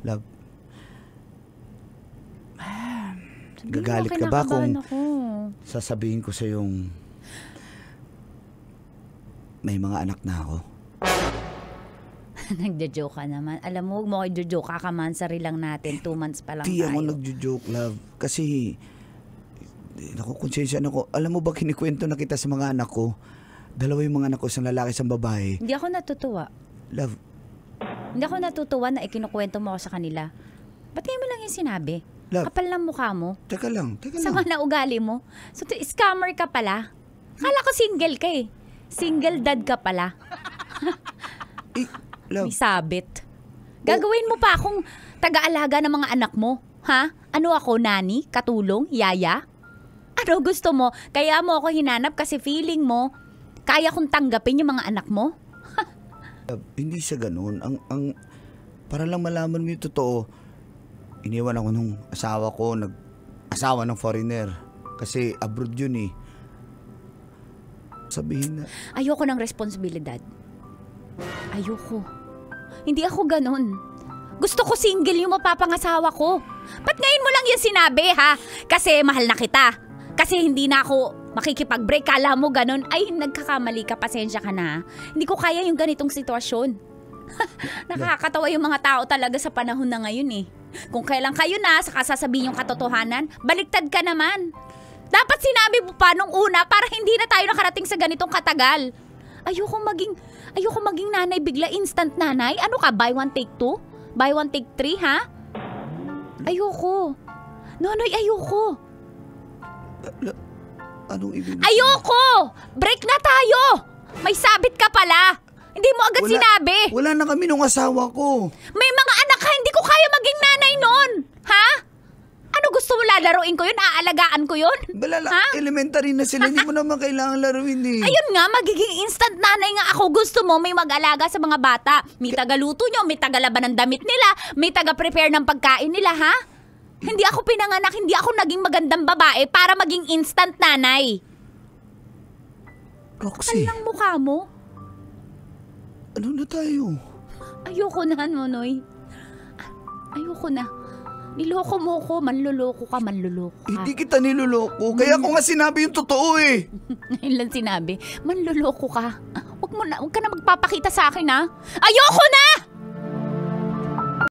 Love, gagalit ka ba kung sasabihin ko sa yung may mga anak na ako? Nagjo-joke ka naman. Alam mo, huwag mo kayo jojoke ka man. Sari lang natin. 2 months pa lang Di tayo. ako nagjo-joke, love. Kasi, nakukonsensya na ko. Alam mo ba, kinikwento na kita sa mga anak ko. 2 yung mga anak ko, isang lalaki, isang babae. Hindi ako natutuwa. Love. Hindi ako natutuwa na ikinukwento mo ako sa kanila. Ba't ngayon mo lang yung sinabi? Love. Kapal ng mukha mo. Teka lang. Sama na ugali mo. So, scammer ka pala. Kala ko single ka eh. Single dad ka pala. Love. May sabit. Gagawin mo pa akong taga-alaga ng mga anak mo. Ha? Ano ako, nani? Katulong? Yaya? Ano gusto mo? Kaya mo ako hinanap kasi feeling mo, kaya kong tanggapin yung mga anak mo? Hindi siya ganun. Para lang malaman mo yung totoo, iniwan ako nung asawa ko, nag-asawa ng foreigner. Kasi abroad yun eh. Sabihin na... Ayoko ng responsibilidad. Ayoko. Hindi ako ganun. Gusto ko single yung mapapangasawa ko. Ba't ngayon mo lang yung sinabi, ha? Kasi mahal na kita. Kasi hindi na ako makikipag-break. Kala mo ganun. Ay, nagkakamali ka. Pasensya ka na. Hindi ko kaya yung ganitong sitwasyon. Nakakatawa yung mga tao talaga sa panahon na ngayon eh. Kung kailan kayo na, saka sasabihin yung katotohanan, baliktad ka naman. Dapat sinabi mo pa nung una para hindi na tayo nakarating sa ganitong katagal. Ayoko maging nanay, bigla instant nanay. Ano ka, buy one take 2? Buy one take 3, ha? Ayoko. Nonoy, ayoko. Anong ibig? Ayoko! Break na tayo! May sabit ka pala. Hindi mo agad sinabi. Wala na kami nung asawa ko. May mga anak ka, hindi ko kaya maging nanay nun. Ha? Ano gusto mo, lalaruin ko yun? Aalagaan ko yun? Elementary na sila. Hindi mo naman kailangan laruin eh. Ayun nga, magiging instant nanay nga ako. Gusto mo may mag-alaga sa mga bata. May tagaluto nyo, may tagalaban ng damit nila, may taga-prepare ng pagkain nila, ha? Hindi ako pinanganak, hindi ako naging magandang babae para maging instant nanay. Roxy. Kapal ng mukha mo. Ano na tayo? Ayoko na, Nonoy. Ayoko na. Niloko mo ko, manluloko ka. Hindi kita niloloko. Kaya ko nga sinabi yung totoo eh. Ngayon lang sinabi, manluloko ka. Huwag ka na magpapakita sa akin, ha? Ayoko na!